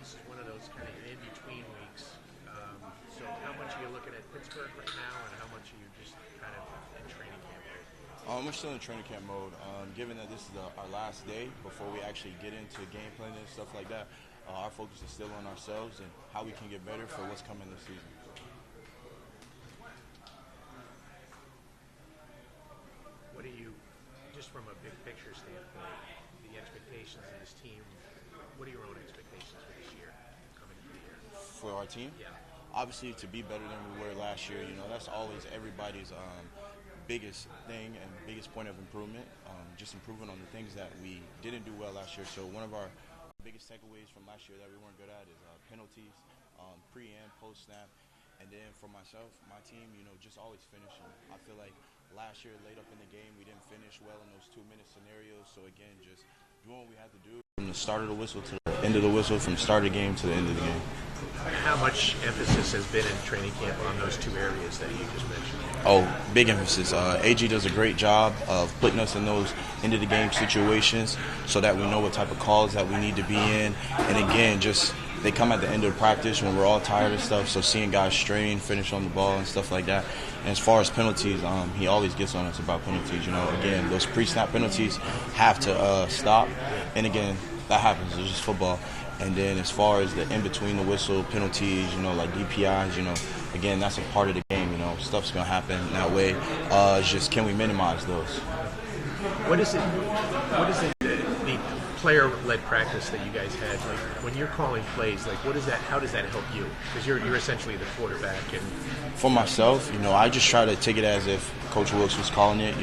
this is one of those kind of in-between weeks. So how much are you looking at Pittsburgh right now, and how much are you just kind of in training camp mode? We're still in training camp mode. Given that this is our last day before we actually get into game planning and stuff like that, our focus is still on ourselves and how we can get better for what's coming this season. What do you, just from a big picture standpoint, the expectations of this team, what are your own expectations for this year, coming into the year? For our team? Yeah. Obviously, to be better than we were last year, that's always everybody's biggest thing and biggest point of improvement, just improving on the things that we didn't do well last year. So one of our biggest takeaways from last year that we weren't good at is penalties, pre and post snap. And then for myself, my team, just always finishing. I feel like last year, late up in the game, we didn't finish well in those 2-minute scenarios. So again, just doing what we had to do from the start of the whistle to the end of the whistle, from start of the game to the end of the game. How much emphasis has been in training camp on those two areas that you just mentioned? Oh, big emphasis. AG does a great job of putting us in those end-of-the-game situations so that we know what type of calls that we need to be in. And again, just they come at the end of practice when we're all tired of stuff, so seeing guys strain, finish on the ball and stuff like that. And as far as penalties, he always gets on us about penalties. Again, those pre-snap penalties have to stop. And again, that happens. It's just football. And then as far as the in-between the whistle penalties, like DPIs, again, that's a part of the game. Stuff's going to happen that way. It's just, can we minimize those? What is it, the player-led practice that you guys had? Like, when you're calling plays, like, how does that help you? Because you're essentially the quarterback. And for myself, I just try to take it as if Coach Wilkes was calling it.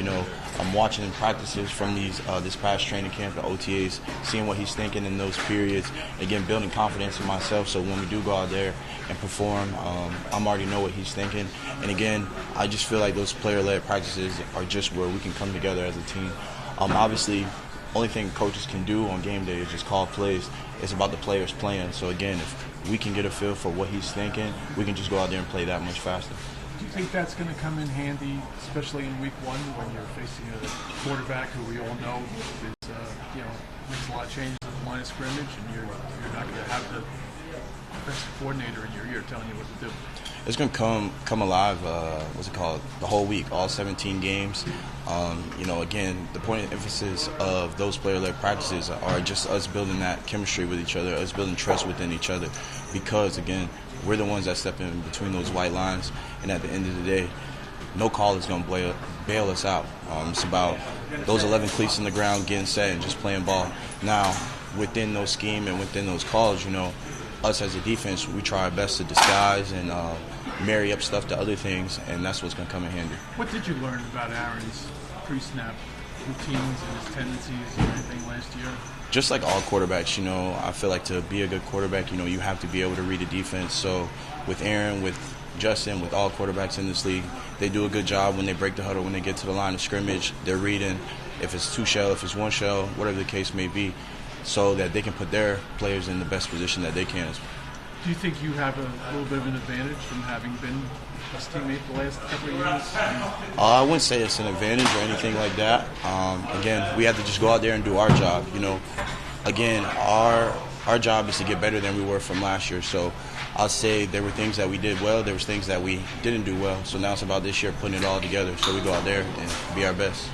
I'm watching practices from this past training camp, the OTAs, seeing what he's thinking in those periods. Again, building confidence in myself, so when we do go out there and perform, I'm already know what he's thinking. And again, I just feel like those player-led practices are just where we can come together as a team. Obviously, only thing coaches can do on game day is just call plays. It's about the players playing. So again, if we can get a feel for what he's thinking, we can just go out there and play that much faster. Do you think that's going to come in handy, especially in week one when you're facing a quarterback who we all know is, makes a lot of changes at the line of scrimmage, and you're not going to have the offensive coordinator in your ear telling you what to do? It's going to come alive, the whole week, all 17 games. Again, the point of emphasis of those player-led practices are just us building that chemistry with each other, us building trust within each other, because, again, we're the ones that step in between those white lines, and at the end of the day, no call is going to bail us out. It's about those 11 cleats in the ground, getting set, and just playing ball. Now, within those scheme and within those calls, us as a defense, we try our best to disguise and marry up stuff to other things, and that's what's going to come in handy. What did you learn about Aaron's pre-snap routines and his tendencies and everything last year? Just like all quarterbacks, I feel like to be a good quarterback, you have to be able to read a defense. So with Aaron, with Justin, with all quarterbacks in this league, they do a good job when they break the huddle, when they get to the line of scrimmage. They're reading if it's 2 shell, if it's 1 shell, whatever the case may be, so that they can put their players in the best position that they can. Do you think you have a little bit of an advantage from having been his teammate the last couple of years? I wouldn't say it's an advantage or anything like that. Again, we have to just go out there and do our job. Again, our job is to get better than we were from last year. So I'll say there were things that we did well, there was things that we didn't do well. So now it's about this year putting it all together so we go out there and be our best.